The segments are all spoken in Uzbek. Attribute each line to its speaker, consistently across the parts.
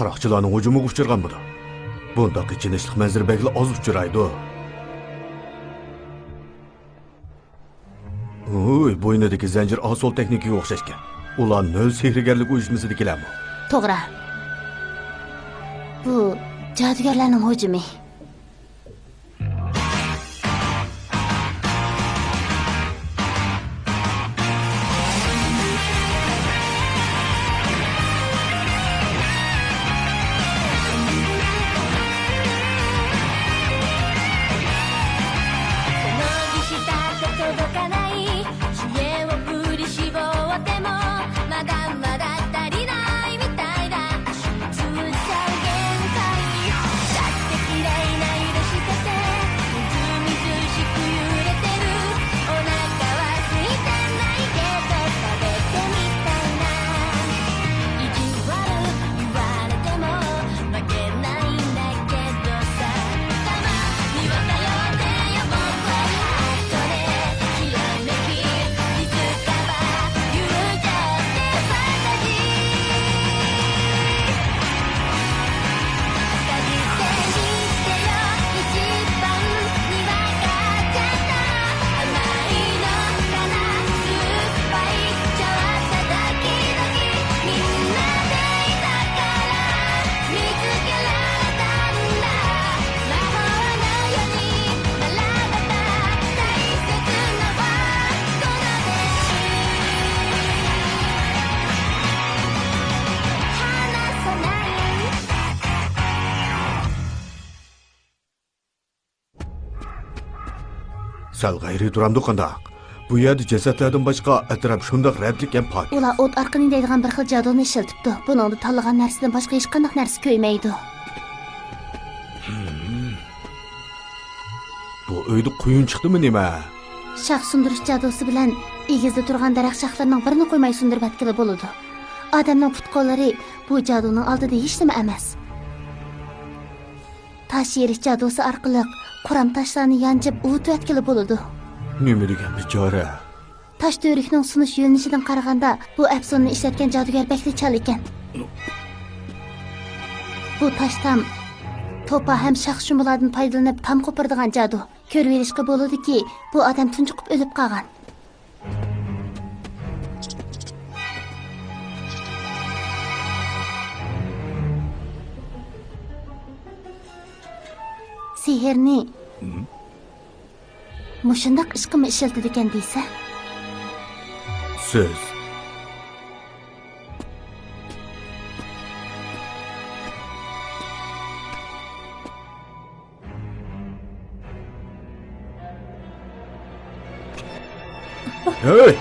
Speaker 1: qaroqchilarning hujumiga uchraganmidi? Bundaq ichinishlik manzara bekli oz uchraydi. Oy, bo'ynidagi zanjir asol texnikaga o'xshashgan. Ular nol sehrgarlik uyushmasidagilarmi?
Speaker 2: To'g'ri. Bu jodugarlarning hujumi.
Speaker 1: Sal g'ayri turamdi qandaq. Bu yerda jasadlardan boshqa atrof shundoq radlik ham pok.
Speaker 2: Ular o't arqini deydigan bir xil jadoni ishlatibdi. Buningda tanlagan narsadan boshqa hech qanday narsa ko'ymaydi.
Speaker 1: Bu uyda quyun chiqdimi nima?
Speaker 2: Shax sundirish jadosi bilan egizda turgan daraxt shaxlarining birini qo'ymay sundirib atkili bo'ladi. Odamning put-qo'llari bu jadoning oldida hech nima emas. Tash yerish jadosi orqali quram tashlarni yanchib uvutib atkili bo'ladi.
Speaker 1: Nima degan bechora?
Speaker 2: Tash to'rikning sunish yo'nalishidan qaraganda bu afsonni ishlatgan jodugar bekli chal ekan. Bu tashtam to'pa ham shax shumlardan foydalanib tam qo'pirdigan jadu. Ko'rib berishga bo'ladiki, bu odam tunchiqib o'lib qolgan. Sehrni mushundaq ishqimi ishlatdi ekan deysa?
Speaker 1: Siz Hey!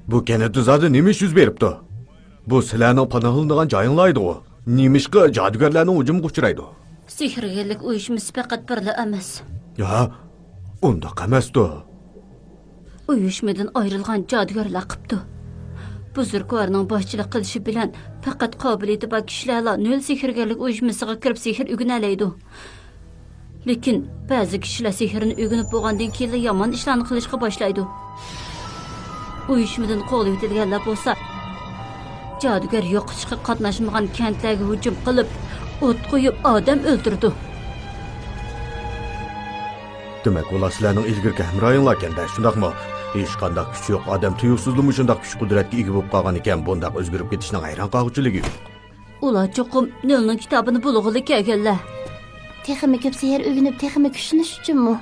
Speaker 1: Bu Kennedy zodi nima ish yuz beribdi? Bu sizlarning panohlanadigan joyinglaydi u. Nimishqa jodugarlarning hujumiga uchraydi?
Speaker 2: Sehrgarlik uyushmasi faqat birla emas.
Speaker 1: Ya, undaq emasdi.
Speaker 2: Uyushmadan ayrilgan jodugarlar qipti. Buzurgvarning boshchilik qilishi bilan faqat qobiliyati bor kishilar nol sehrgarlik uyushmasiga kirib sehr o'rganalaydi. Lekin ba'zi kishilar sehrni o'rganib bo'lgandan keyin yomon ishlarni qilishga boshlaydi. Uyushmadan qo'lga yetilganlar bo'lsa, jodugar yo'qishga qatnashmagan kentlarga hujum qilib, o't qo'yib odam o'ldirdi.
Speaker 1: Demak, ular sizlarning ilgirki hamroyinglar ekanda, shundaqmi? Hech qanday kuch yo'q, odam tuyuqsizligi shunday kuch qudratga ega bo'lib qolgan ekan, bundaq o'zgarib ketishning hayron qoluvchiligi yo'q.
Speaker 2: Ular cho'qim Nolning kitobini bulug'ili kelganlar. Texmi ko'p sehr o'rganib, texmi kuchlanish uchunmi?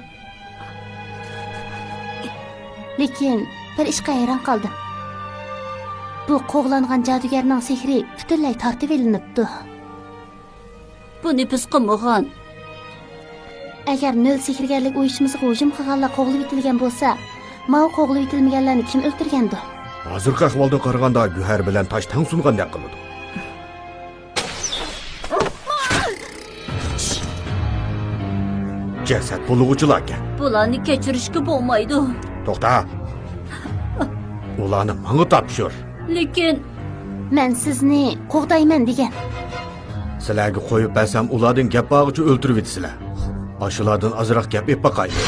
Speaker 2: Lekin bir ishga hayron qoldim. Bu qo'g'langan jodugarning sehri butunlay tortib elinibdi. Buni biz qilmagan. Agar nol sehrgarlik uyushmasiga hujum qilganlar qo'g'lib etilgan bo'lsa, mau qo'g'lib etilmaganlarni kim o'ldirgandi?
Speaker 1: Hozirgi ahvolda qaraganda guhar bilan tosh tang sungandek qiladi. Jasad bulug'uchilarga.
Speaker 2: Bularni kechirishga bo'lmaydi.
Speaker 1: To'xta. Ularni menga topshir.
Speaker 2: Lekin men sizni qo'g'dayman degan.
Speaker 1: Sizlarga qo'yib bersam, ulardan gap bag'ichi o'ltirib etisizlar. Ashulardan azroq gap ep baqaydi.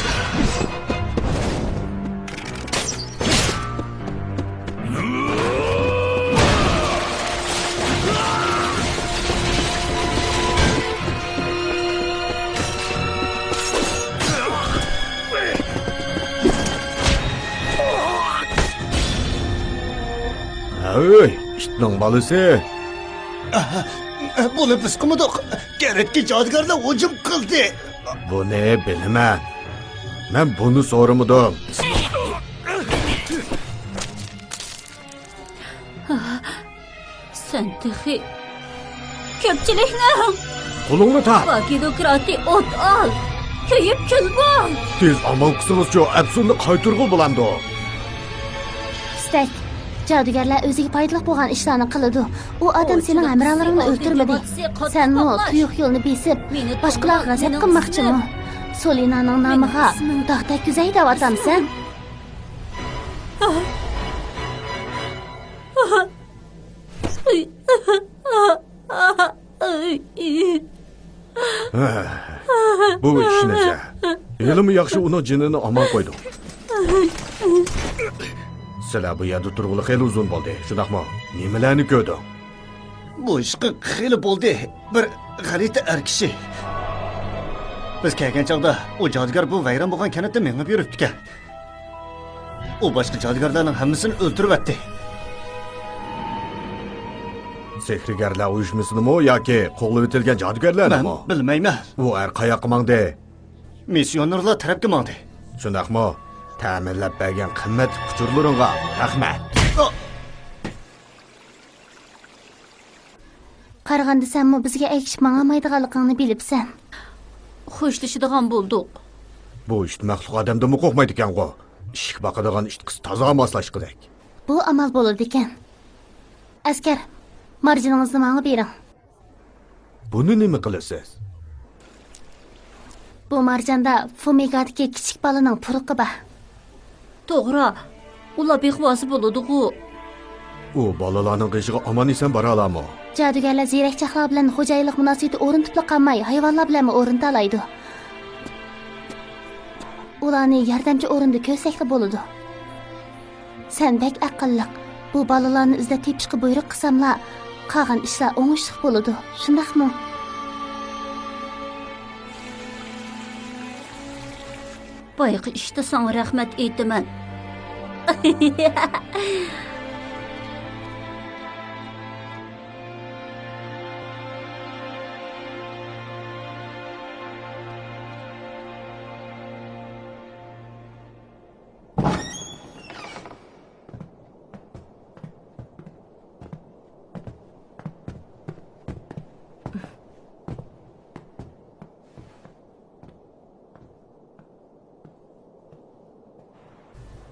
Speaker 1: Ey, itning bolasi.
Speaker 3: Buni biz qilmadik. Kerakli jodugarlar hujum qildi.
Speaker 1: Buni bilman. Men buni so'ramadim.
Speaker 2: Sen texi ko'pchilikning
Speaker 1: Qo'lingni taq.
Speaker 2: vakilokrati o't ol. Kuyib kul bo'l.
Speaker 1: Tez amal qilsangiz-chi, Absunni qaytirg'i bo'landi.
Speaker 2: Stek. Jodugarlar o'ziga foydali bo'lgan ishlarni qiladi. U odam sening hamrohlaringni o'ltirmadi. Sen mo tuyuq yo'lni besib, boshqalarga g'azab qilmoqchimi? Solinaning nomiga taxta kuzay deb atamsan.
Speaker 1: Bu ishnicha. Elim yaxshi uni jinini omon qo'ydim. Sizlar bu yerda turg'ili xeyli uzun bo'ldi. Shundaqmi? Nimalarni ko'rding?
Speaker 3: Bu ishqi xeyli bo'ldi. Bir g'arita kishi. Biz kelgan chog'da u jodugar bu vayron bo'lgan kanatda mengib yuribdi. U boshqa jodugarlarning hammasini o'ltiribdi.
Speaker 1: Sehrgarlar uyushmasinimi yoki qo'lga etilgan jodugarlarmi?
Speaker 3: Men bilmayman.
Speaker 1: U har qayoqqa mangdi?
Speaker 3: Missionerlar tarafga mangdi.
Speaker 1: Shundaqmi? Ta'minlab bergan qimmat kuchurlaringga rahmat.
Speaker 2: Qarag'anda senmi bizga aytishib mang'amaydiganligingni bilibsan. Xo'shlashadigan bo'ldik.
Speaker 1: Bu ish maxluq odamdami qo'rqmaydi ekan-ku. Ishq baqadigan ishqiz toza moslashqidak.
Speaker 2: Bu amal bo'ladi ekan. Askar, marjiningizni menga bering.
Speaker 1: Buni nima qilasiz?
Speaker 2: Bu marjanda fumigatga kichik balaning purqi bor. To'g'ri, ular bexvosi bo'ladi-ku.
Speaker 1: U bolalarning qishiga omon eson bora oladimi?
Speaker 2: Jodugarlar ziyrakchaqlar bilan xo'jayinlik munosabati o'rin tutib qolmay, hayvonlar bilan o'rin talaydi. Ularni yordamchi o'rinda ko'rsakli bo'ladi. Sen bek aqlliq. Bu bolalarni izlab tepishga buyruq qilsamlar, qolgan ishlar o'ngishli bo'ladi. Shundaqmi? Boyqi ishda sana rahmat aytaman.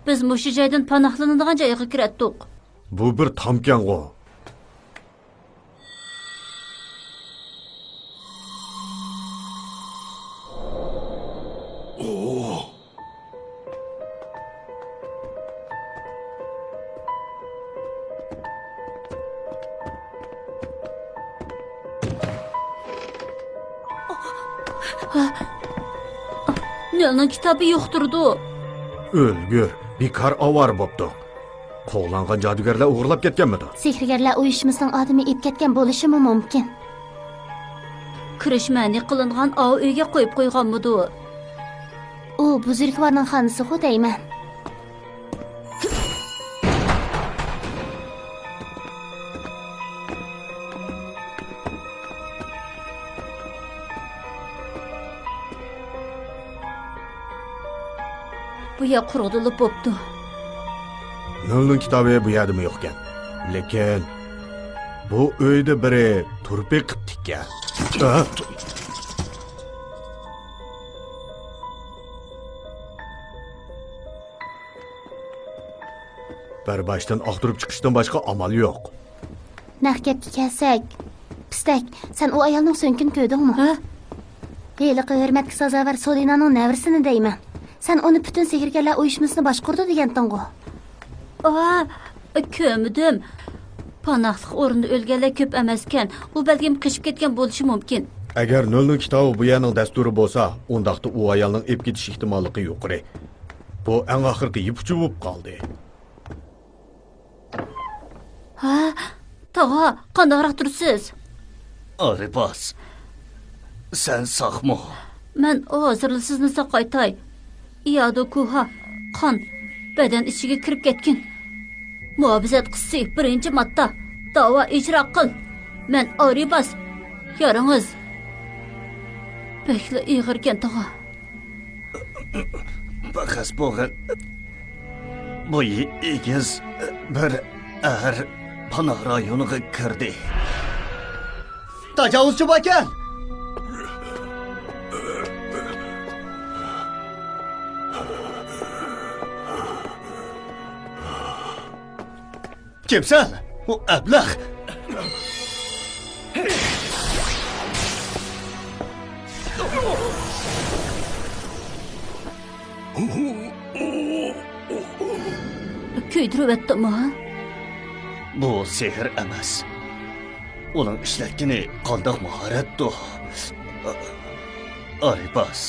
Speaker 2: Biz mushu joydan panohlanadigan joyga kiratdik.
Speaker 1: Bu bir tamkan-ku.
Speaker 2: Nilning kitobi yo'qtirdi.
Speaker 1: O'lgur, bekor ovar bo'pti. Qo'g'langan jodugarlar o'g'irlab ketganmidi?
Speaker 2: Sehrgarlar uyushmasining odami ep ketgan bo'lishi mumkin. Kirishmani qilingan ov uyga qo'yib qo'yganmidi? U buzrukvarning xonasi xudayman. Bu yer qurilib bo'pti.
Speaker 1: Nolning kitobi bu yerdami yo'q ekan. Lekin bu uyda biri turpi qiptikka. Bir boshdan oqtirib chiqishdan boshqa amal yo'q.
Speaker 2: Nahkabga kelsak, pistak, sen u ayolning so'ngkin ko'rdingmi? Ha? Heyliqi hurmatga sazovor Solinaning navrisini deyman. Sen onu bütün sehrgarlar uyushmasini boshqurdi deganding-ku. Ko'mdim. Panohlik o'rinda o'lganlar ko'p emaskan. U balkim qishib ketgan bo'lishi mumkin.
Speaker 1: Agar Nolning kitobi bu yerning dasturi bo'lsa, undaqda u ayolning ep ketish ehtimolligi yuqori. Bu eng oxirgi ipuchi bo'lib qoldi.
Speaker 2: Tog'a, qandoqroq tursiz?
Speaker 3: Aribas. Sen saqmo.
Speaker 2: Men hozir sizni saqaytay. Iyada kuha, qon, badan ichiga kirib ketgan. Muhabisat qissi 1-modda. Da'vo ijro qil. Men Aribas. Yarangiz. Bekli ig'irgan tog'a.
Speaker 3: Baqas bo'g'in. Bu egiz bir panoh rayoniga kirdi. Tajovuzchi ekan. Kimsan? U ablah.
Speaker 2: Kuydirib etdimi?
Speaker 3: Bu sehr emas. Uning ishlatgani qandoq mahoratdir. Aribas.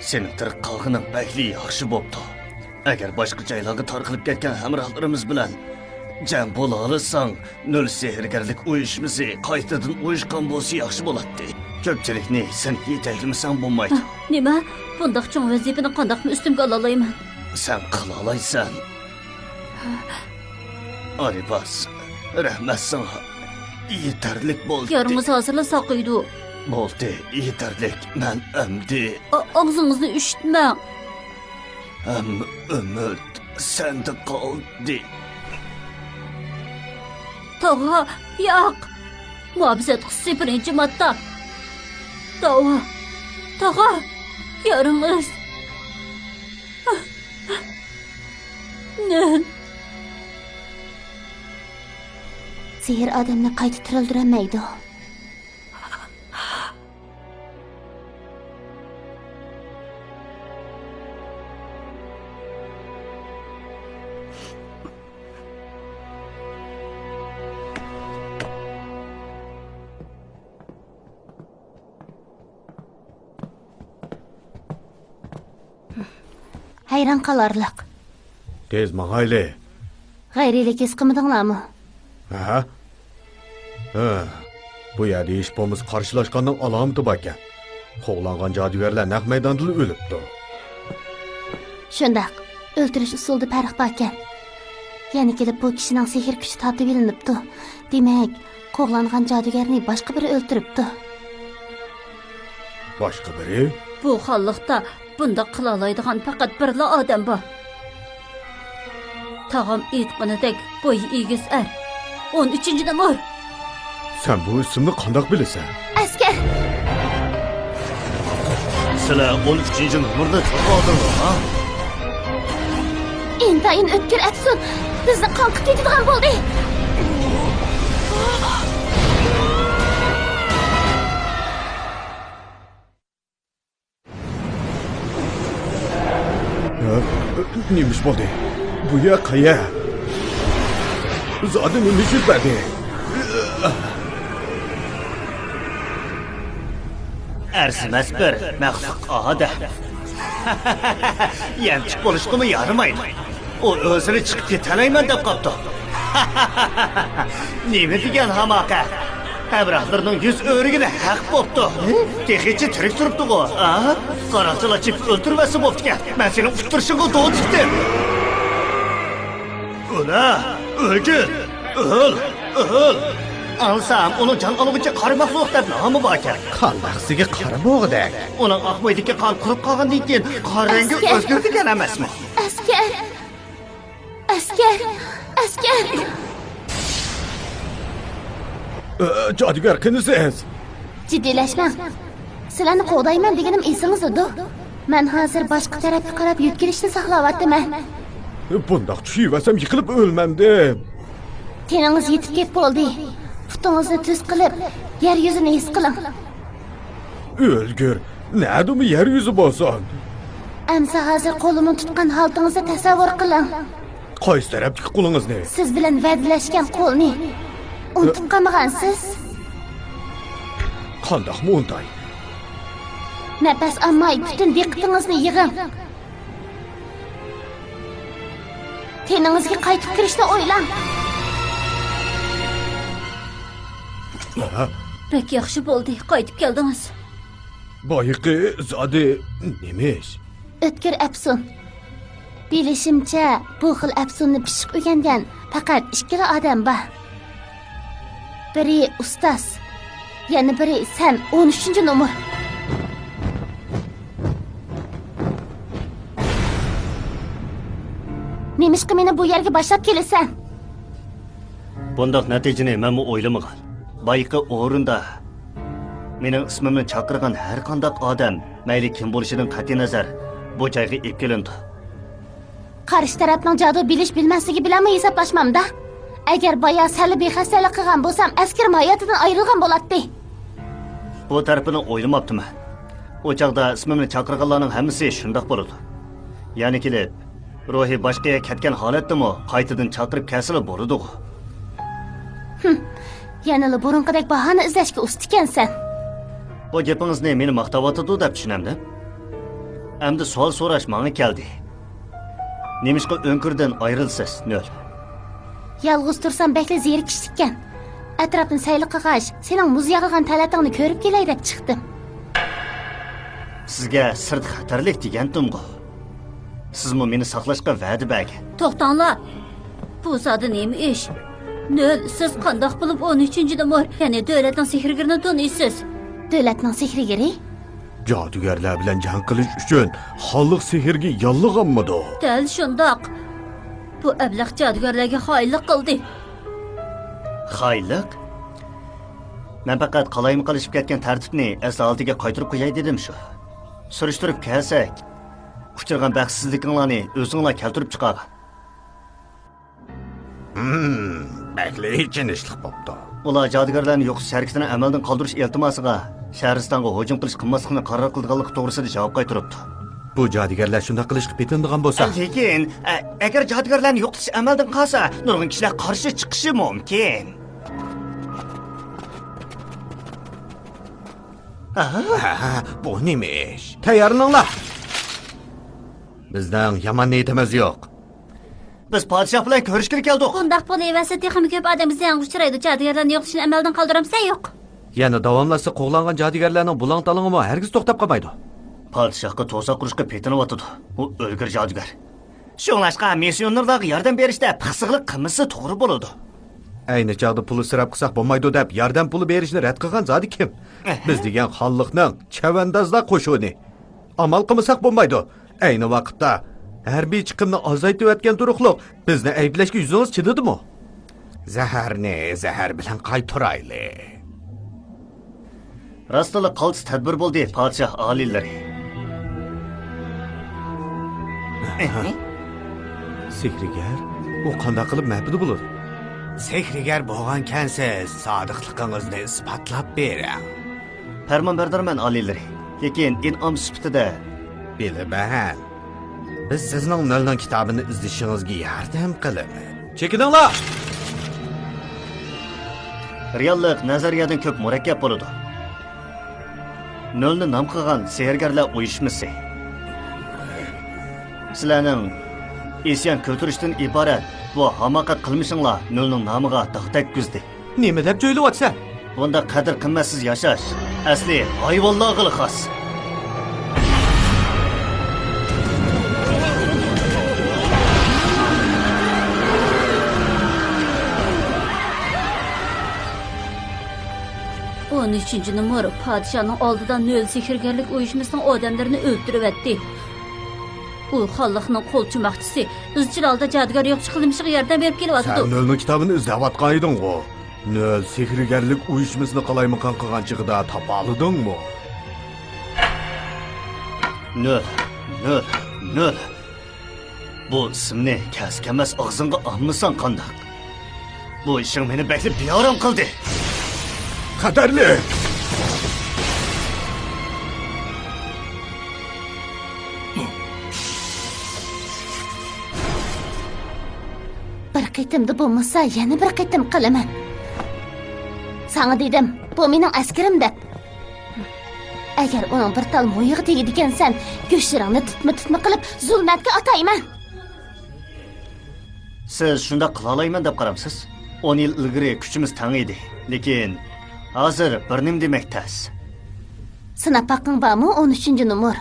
Speaker 3: Sening tirik qolganing bakli yaxshi bo'pti. Agar boshqa joylarga tarqalib ketgan hamrohlarimiz bilan jam bo'la olsang, nol sehrgarlik uyushmasi qaytadan uyushgan bo'lsa yaxshi bo'ladi. Ko'pchilikni sen yetaklamsan bo'lmaydi.
Speaker 2: Nima? Bundaq cho'ng vazifani qandoqmi ustimga ola olmayman?
Speaker 3: Sen qila olaysan. Aribas, rahmat sana. Yetarlik bo'ldi.
Speaker 2: Yarimiz hozirlasak edi.
Speaker 3: Bo'ldi, yetarlik. Men amdi.
Speaker 2: Og'zingizni eshitmang.
Speaker 3: Umid senda qoldi.
Speaker 2: Tog'a, yo'q. Muhabisat qissi 1-modda. Tog'a, yaringiz. Sehr odamni qayta tirildirmaydi. Hayron qolarliq.
Speaker 1: Tez mağayli.
Speaker 2: G'ayrilik his qilmadinglarmi?
Speaker 1: Ha? Bu yerda ishimiz qarshilashganning alomati bor ekan. Qo'g'langan jodugarlar naq maydonda o'libdi.
Speaker 2: Shundaq, o'ltirish usulida farq bor ekan. Yana kelib bu kishining sehr kuchi tortib ilinibdi. Demak, qo'g'langan jodugarni boshqa biri o'ltiribdi.
Speaker 1: Boshqa biri?
Speaker 2: Bu xalliqda bunda qila oladigan faqat birla odam bor. Tog'am aytganidek bo'y egiz 13-numar.
Speaker 1: Sen bu ismni qandoq bilasan?
Speaker 2: Askar.
Speaker 3: Sizlar 13-numarda chiqdinglar, ha?
Speaker 2: Intayin o'tkir atsin. Bizni qalqib ketadigan bo'ldi.
Speaker 1: Neymiş bo'ldi? Bu yer qayer? Zodi nima yutadi?
Speaker 3: Arzimas bir maxluq odam. Yanchib bo'lishqimi yaramaydi. U o'zini chiqib ketalayman deb qopdi. Nima degan hamoqa? Hamrohlarning yuz o'rigini haq bo'pti. Texichi tirik turibdi-ku. Qaroqchilar o'ltirmasa bo'pti-ku. Men seni ushtirishingga to'g'ri chiqdim. Ula, o'lgin. O'l. Alsam, uni jon oluvchi qora maxluq deb nomi bor ekan.
Speaker 1: Qandaqsiga qara bo'g'dak.
Speaker 3: Uning oqmoydagi qon qurib qolgandan keyin qora rangi o'zgardi degan emasmi?
Speaker 2: Askar.
Speaker 1: Jodugar kimsiz?
Speaker 2: Jiddiylashmang. Sizlarni qo'g'dayman deganim esingizda. Men hozir boshqa tarafga qarab yutkilishni saqlayapman.
Speaker 1: Bundoq tushivasam yiqilib o'lmandim.
Speaker 2: Teningiz yetib kelib bo'ldi. Putingizni tuz qilib, yer yuzini his qiling.
Speaker 1: O'lgur, nədimi yer yüzü bo'lsin?
Speaker 2: Amsa hozir qo'limni tutgan holtingizni tasavvur qiling.
Speaker 1: Qaysi tarafdagi qo'lingizni?
Speaker 2: Siz bilan va'dalashgan qo'lni unutib qolmagansiz?
Speaker 1: Qandoqmi untay?
Speaker 2: Nafas olmay butun diqqatingizni yig'ing. Teningizga qaytib kirishni o'ylang. Pek yaxshi bo'ldi, qaytib keldingiz.
Speaker 1: Boyiqi zodi nemish?
Speaker 2: O'tkir Apsun. Bilishimcha, bu xil afsunni pishiq o'rgangan faqat ikkala odam bor. Biri ustoz, yana biri sen 13-nomer. Nemishqa meni bu yerga boshlab kelasan?
Speaker 3: Bundaq natijani men o'ylamagan. Bayqi o'rinda mening ismimni chaqirgan har qanday odam, mayli kim bo'lishidan qat'iy nazar, bu joyga olib kelindi.
Speaker 2: Qarshi tarafning jadu bilish bilmasligi bilanmi hisoblashmamda? Agar boya sali bexastalik qilgan bo'lsam, askar hayotdan ayrilgan bo'ladi.
Speaker 3: Bu tarafini o'ylamabdiman. O chaqda ismimni chaqirganlarning hammasi shundoq bo'ladi. Ya'ni kelib, ruhi boshqaga ketgan holatdami qaytadan chaqirib kelsa bo'ladi.
Speaker 2: Yanada burunqidek bahona izlashga usta ekansan.
Speaker 3: Bu gapingizni meni maqtayotdi deb tushunamda. Endi savol so'rash menga keldi. Nemishqa o'nkirdan ayrilsiz, nol.
Speaker 2: Yolg'iz tursam bekla zerikishlikkan. Atrofni sayli qilg'ash, sening muz yog'ilgan talatingni ko'rib kelay deb chiqdim.
Speaker 3: Sizga sirt xatarlik degandim-ku. Sizmi meni saqlashga va'da bergan.
Speaker 2: To'xtanglar. Bu zodi nima ish? Nol, siz qandoq bo'lib 13-nomer, ya'ni davlatning sehrgirini taniysiz? Davlatning sehrgiri?
Speaker 1: Jodugarlar bilan jang qilish uchun xalq sehrga yollaganmidi?
Speaker 2: Dal shundoq. Bu ablah jodugarlarga xoinlik qildi.
Speaker 3: Xoinlik? Men faqat qalayim qilishib ketgan tartibni asl oldiga qaytarib qo'yay dedim shu. Surishtirib kelsak, uchirgan baxtsizliklarni o'zinglar keltirib chiqargan.
Speaker 1: Bakli chinishlik bo'pti.
Speaker 3: Ular jodugarlarni yo'qish harakatini amaldan qoldirish iltimosiga Shahristonga hujum qilish qilmasligini qaror qilganligi to'g'risida javob qaytaribdi.
Speaker 1: Bu jodugarlar shunday qilishga petindigan bo'lsa,
Speaker 3: lekin agar jodugarlarni yo'qotish amaldan qolsa, nurg'un kishilar qarshi chiqishi mumkin.
Speaker 1: Bu nima ish? Tayyorlaninglar. Bizdan yomon niyatimiz yo'q.
Speaker 3: Biz podshoh bilan ko'rishga keldik.
Speaker 2: Bundaq bo'layversa, texnik ko'p odam bizga uchraydi. Jodugarlarni yo'qotishni amaldan qoldiramsa yo'q.
Speaker 1: Yana davomlashsa qo'g'langan jodugarlarning bulang talingimi hargiz to'xtab qolmaydi.
Speaker 3: Podshohga to'sa qurishga petiniyotir. U o'lgir jodugar. Shunlashqa missionerlarga yordam berishda pixsiqlik qilmasa to'g'ri bo'ladi.
Speaker 1: Ayni chog'da pul isrof qilsak bo'lmaydi deb yordam puli berishni rad qilgan zodi kim? Biz degan xalqning chavandozlar qo'shini. Amal qilmasak bo'lmaydi. Ayni vaqtda harbiy chiqimni ozaytib o'tgan turuqliq bizni ayblashga yuzingiz chidadimi? Zaharni zahar bilan qaytarayli.
Speaker 3: Rastla qaltis tadbir bo'ldi, podshoh oliylari.
Speaker 1: Sehrigar, u qanday qilib mabudi bo'ladi? Sehrigar bo'lgan kansiz, sodiqligingizni isbotlab bering.
Speaker 3: Farmonbardorman oliylari. Lekin in'om sifatida
Speaker 1: bilaman. Biz sizning nolning kitobini izlashingizga yordam qilamiz. Chekininglar.
Speaker 3: Reallik nazariyadan ko'p murakkab bo'ladi. Nolni nom qilgan sehrgarlar uyushmasi. Sizlarning isyon ko'tarishdan iborat bu hamoqat qilmishinglar nolning nomiga dog' tekkizdi.
Speaker 1: Nima deb jo'ylayapsan?
Speaker 3: Bunda qadr qimmatsiz yashash asli hayvonlarga xos.
Speaker 2: Onun 3-nomer podshohning oldidan nol sehrgarlik uyushmasining odamlarini o'ldirib etdi. U xalqning qo'lchimoqchisi, izchil holda jodugar yo'qchi qilmishiga yordam berib kelyapti.
Speaker 1: Sen nolning kitobini izlayotgan eding-ku. Nol sehrgarlik uyushmasini qalaymiqan qilgan chig'ida topa oldingmi?
Speaker 3: Nol. Bu ismni kaskanmas og'zingga olmasan qandoq? Bu ishing meni bekli beyoron qildi.
Speaker 1: Xatarli.
Speaker 2: Bir qitimda bo'lmasa, yana bir qitim qilaman. Sana dedim, bu mening askarim deb. Agar uning bir tal mo'yig'i tegadigansan, go'shlaringni tutma qilib zulmatga atayman.
Speaker 3: Siz shunda qila olayman deb qaramsiz? 10 yil ilgari kuchimiz tang edi, lekin hozir bir nim demak tas.
Speaker 2: Sinab haqqing bormi 13-nomer?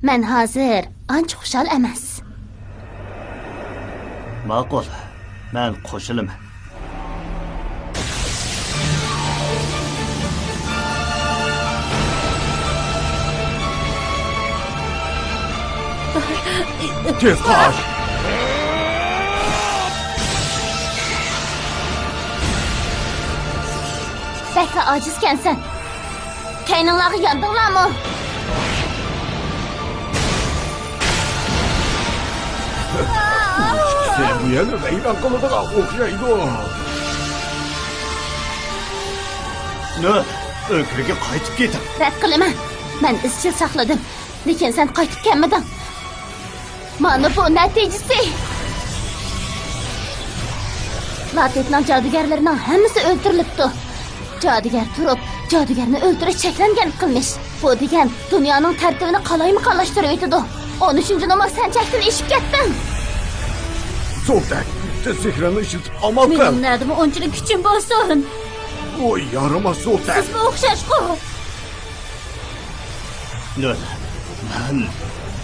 Speaker 2: Men hozir ancha xushal emas.
Speaker 3: Ma'qul. Men qo'shilaman.
Speaker 1: Tez qoch.
Speaker 2: Bakla ojizkansan. Kayninglarga yondinglarmi?
Speaker 1: Sen bu yana vayron qiladigan o'xshaydi.
Speaker 3: No, o'kriga qaytib keting.
Speaker 2: Rad qilaman. Men izchil saqladim. Lekin sen qaytib kelmading. Mana bu natijasi. Latitning jodugarlarining hammasi o'ldirilibdi. Jodugar turib, jodugarni o'ldirish cheklangan qilmish. Bu degan dunyoning tartibini qalaymi-qalashtirib etadi. 13-nomer sen chakdan eshib ketding.
Speaker 1: Sultan, tez sehrini ishlatib amal qil.
Speaker 2: Mening nadimi unchalik kuchim bo'lsin.
Speaker 1: Voy, yaramas Sultan.
Speaker 2: Siz o'xshashqo.
Speaker 3: No, men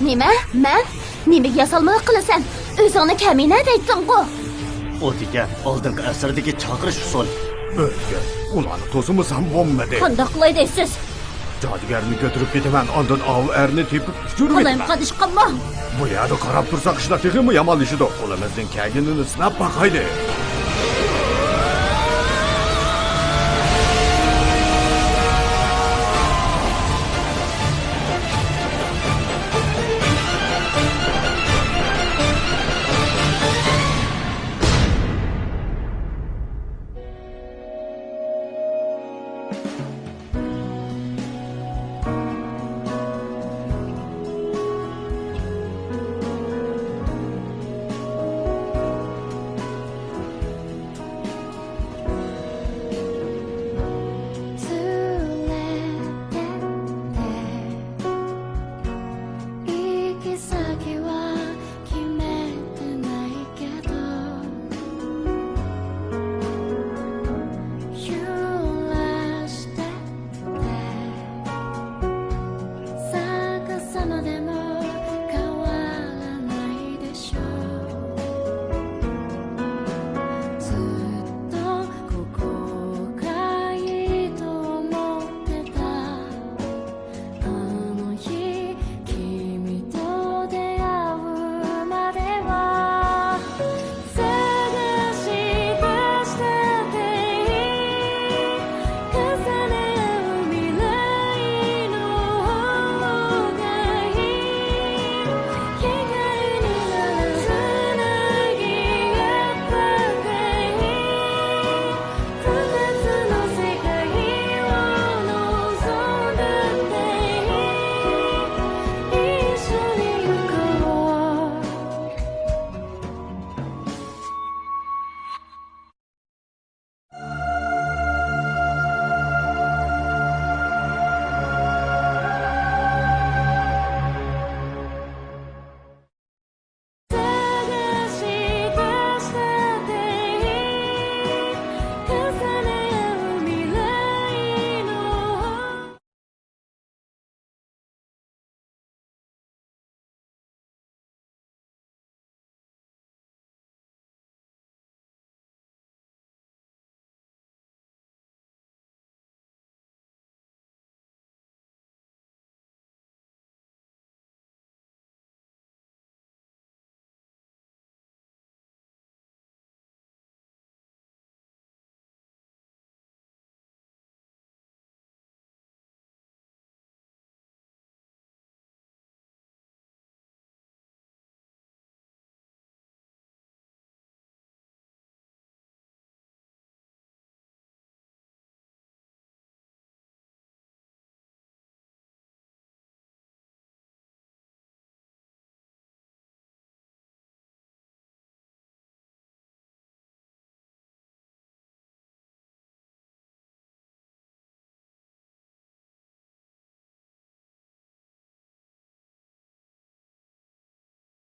Speaker 2: Nima? Men? Nimaga yasalmoq qilasan? O'zingni kamina deytding-ku.
Speaker 3: o degan oldingi asrdagi chaqirish usuli.
Speaker 1: O'zga, ularni to'simizam bo'lmadi.
Speaker 2: Qanday qilay deysiz?
Speaker 1: Jodugarni ko'tarib ketaman, ondan ov erni tepib tushirib
Speaker 2: Qalayim
Speaker 1: ketaman.
Speaker 2: qadish qilma.
Speaker 1: Bu yerda qarab tursak ishlar texmi yomonlashidi. Qo'limizning kaginini sinab baqaydi.